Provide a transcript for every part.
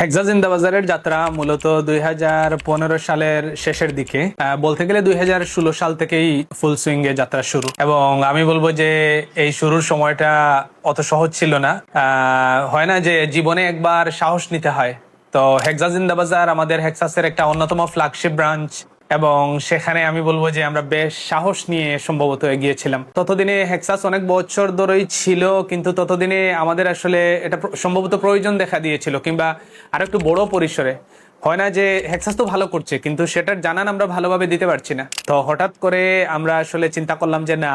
হেক্সা জিন্দাবাজারের যাত্রা মূলত 2015 সালের শেষের দিকে, বলতে গেলে 2016 সাল থেকেই ফুল সুইং এ যাত্রা শুরু। এবং আমি বলবো যে এই শুরুর সময়টা অত সহজ ছিল না। হয় না যে জীবনে একবার সাহস নিতে হয়। তো হেক্সা জিন্দাবাজার আমাদের হেক্সাসের একটা অন্যতম ফ্ল্যাগশিপ ব্রাঞ্চ, এবং সেখানে আমি বলবো যে আমরা বেশ সাহস নিয়ে সম্ভবত এগিয়েছিলাম। ততদিনে হেক্সাস অনেক বছর ধরেই ছিল, কিন্তু ততদিনে আমাদের আসলে এটা সম্ভবত প্রয়োজন দেখা দিয়েছিল, কিংবা আর একটু বড় পরিসরে। হয় না যে হেক্সাস তো ভালো করছে, কিন্তু সেটার জানান আমরা ভালোভাবে দিতে পারছি না। তো হঠাৎ করে আমরা আসলে চিন্তা করলাম যে না,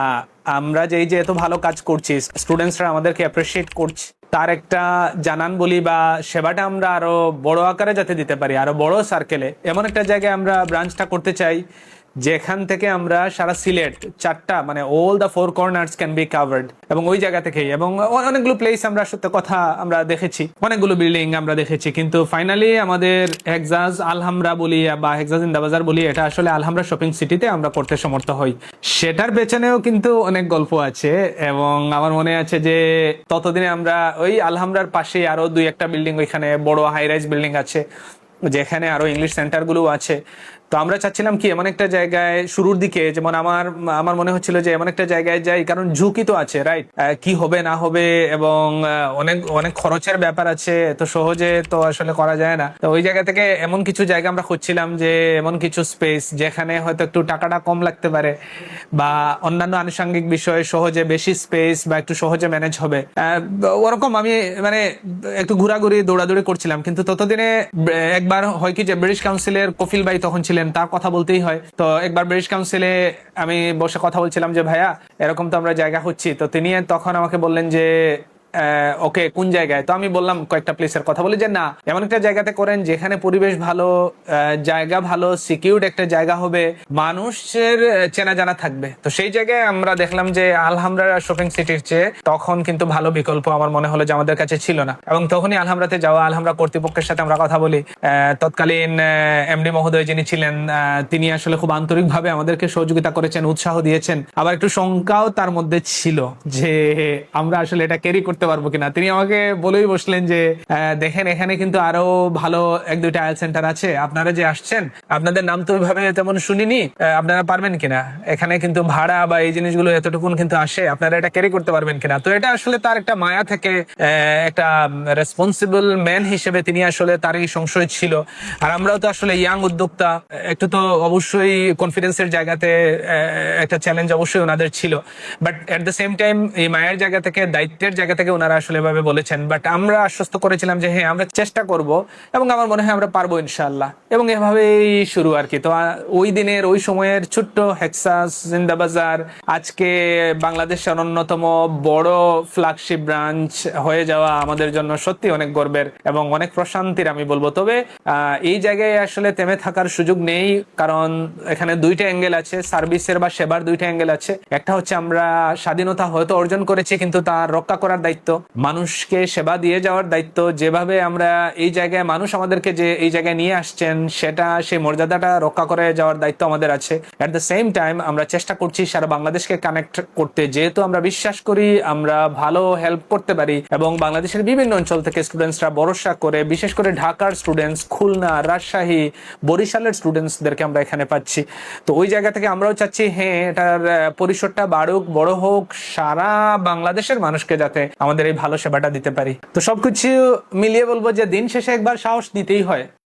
আমরা যে এই যে এত ভালো কাজ করছি, স্টুডেন্টসরা আমাদেরকে অ্যাপ্রিসিয়েট করছে, তার একটা জানান বলি বা সেবাটা আমরা আরো বড় আকারে যাতে দিতে পারি, আরো বড় সার্কেলে এমন একটা জায়গায় আমরা ব্রাঞ্চটা করতে চাই যেখান থেকে আমরা সারা সিলেট চারটা, মানে all the four corners can be covered, এবং ওই জায়গা থেকেই। এবং অনেকগুলো প্লেস আমরা সত্যি কথা আমরা দেখেছি, অনেকগুলো বিল্ডিং আমরা দেখেছি, কিন্তু ফাইনালি আমাদের হেক্সাস আলহামরা বলি বা হেক্সা জিন্দাবাজার বলি, এটা আসলে আলহামরা শপিং সিটিতে আমরা করতে সমর্থ হই। সেটার পেছনেও কিন্তু অনেক গল্প আছে, এবং আমার মনে আছে যে ততদিনে আমরা ওই আলহামরার পাশে আরো দুই একটা বিল্ডিং, ওইখানে বড় হাই রাইজ বিল্ডিং আছে যেখানে আরো ইংলিশ সেন্টারগুলো আছে। তো আমরা চাচ্ছিলাম কি এমন একটা জায়গায় শুরুর দিকে, যেমন আমার আমার মনে হচ্ছিল যে এমন একটা জায়গায় যাই, কারণ ঝুঁকি তো আছে, রাইট? কি হবে না হবে, এবং অনেক অনেক খরচের ব্যাপার আছে, তো সহজে তো আসলে করা যায় না। তো ওই জায়গা থেকে এমন কিছু জায়গা আমরা খুঁজছিলাম, যে এমন কিছু স্পেস যেখানে হয়তো একটু টাকাটা কম লাগতে পারে, বা অন্যান্য আনুষঙ্গিক বিষয়ে সহজে বেশি স্পেস বা একটু সহজে ম্যানেজ হবে। ওরকম আমি মানে একটু ঘোরাঘুরি দৌড়াদৌড়ি করছিলাম, কিন্তু ততদিনে একবার হয় কি যে ব্রিটিশ কাউন্সিলের কফিল ভাই তখন ছিলেন, তার কথা বলতেই হয়। তো একবার ব্রিটিশ কাউন্সিলে আমি বসে কথা বলছিলাম যে ভাইয়া এরকম তো আমরা জায়গা খুঁজছি। তো তিনি তখন আমাকে বললেন যে ওকে কোন জায়গায়। তো আমি বললাম কয়েকটা প্লেসের কথা বলি, যে না এমন একটা জায়গাতে করেন যেখানে পরিবেশ ভালো, জায়গা ভালো, সিকিউরড একটা জায়গা হবে, মানুষের চেনা জানা থাকবে। তো সেই জায়গায় আমরা দেখলাম যে আলহামরা শপিং সিটির চেয়ে তখন কিন্তু ভালো বিকল্প আমার মনে হলো যে আমাদের কাছে ছিল না। এবং তখনই আলহামরাতে যাওয়া, আলহামরা কর্তৃপক্ষের সাথে আমরা কথা বলি। তৎকালীন এমডি মহোদয় যিনি ছিলেন, তিনি আসলে খুব আন্তরিকভাবে আমাদেরকে সহযোগিতা করেছেন, উৎসাহ দিয়েছেন। আবার একটু শঙ্কাও তার মধ্যে ছিল যে আমরা আসলে এটা ক্যারি করতে পারবো কিনা। তিনি আমাকে বলেই বসলেন যে দেখেন এখানে কিন্তু আরো ভালো এক দুইটা আয়াল সেন্টার আছে, আপনারা যে আসছেন আপনাদের নাম তো ওইভাবে তেমন শুনিনি, আপনারা পারবেন কিনা, এখানে কিন্তু ভাড়া বা এই জিনিসগুলো এতটুকুন কিন্তু আসে, আপনারা এটা ক্যারি করতে পারবেন কিনা। তো এটা আসলে তার একটা মায়া থেকে, একটা রেসপন্সিবল ম্যান হিসেবে তিনি আসলে তার এই সংশয় ছিল। আর আমরাও তো আসলে ইয়াং উদ্যোক্তা, একটু তো অবশ্যই কনফিডেন্সের জায়গাতে একটা চ্যালেঞ্জ অবশ্যই ওনাদের ছিল। But at the same time এই মায়ের জায়গা থেকে, দায়িত্বের জায়গা থেকে ওনারা আসলে এভাবে বলেছেন। বাট আমরা আশ্বস্ত করেছিলাম যে হ্যাঁ আমরা চেষ্টা করব, এবং আমার মনে হয় আমরা পারবো ইনশাআল্লাহ। এবং এভাবেই শুরু আর কি। তো ওই দিনের ওই সময়ের ছোট্ট হেক্সাস জিন্দাবাজার আজকে বাংলাদেশের অন্যতম বড় ফ্ল্যাগশিপ ব্রাঞ্চ হয়ে যাওয়া আমাদের জন্য সত্যি অনেক গর্বের এবং অনেক প্রশান্তির আমি বলবো। তবে এই জায়গায় আসলে থেমে থাকার সুযোগ নেই, কারণ এখানে দুইটা অ্যাঙ্গেল আছে, সার্ভিসের বা সেবার দুইটা অ্যাঙ্গেল আছে। একটা হচ্ছে আমরা স্বাধীনতা হয়তো অর্জন করেছি, কিন্তু তার রক্ষা করার দায়িত্ব, মানুষকে সেবা দিয়ে যাওয়ার দায়িত্ব, যেভাবে আমরা এই জায়গায় মানুষ আমাদেরকে যে এই জায়গায় নিয়ে আসছেন সেটা, সেই মর্যাদাটা রক্ষা করে যাওয়ার দায়িত্ব আমাদের আছে। এট দ্য সেম টাইম আমরা চেষ্টা করছি সারা বাংলাদেশকে কানেক্ট করতে, যেহেতু আমরা বিশ্বাস করি আমরা ভালো হেল্প করতে পারি। এবং বাংলাদেশের বিভিন্ন অঞ্চল থেকে স্টুডেন্টসরা ভরসা করে, বিশেষ করে ঢাকার স্টুডেন্টস, খুলনা, রাজশাহী, বরিশালের স্টুডেন্টসদেরকে আমরা এখানে পাচ্ছি। তো ওই জায়গা থেকে আমরাও চাচ্ছি হ্যাঁ এটার পরিসরটা বাড়ুক, বড় হোক, সারা বাংলাদেশের মানুষকে যাতে আমাদের এই ভালো সেবাটা দিতে পারি। তো সবকিছু মিলিয়ে বলবো যে দিন শেষে একবার সাহস নিতেই হয়।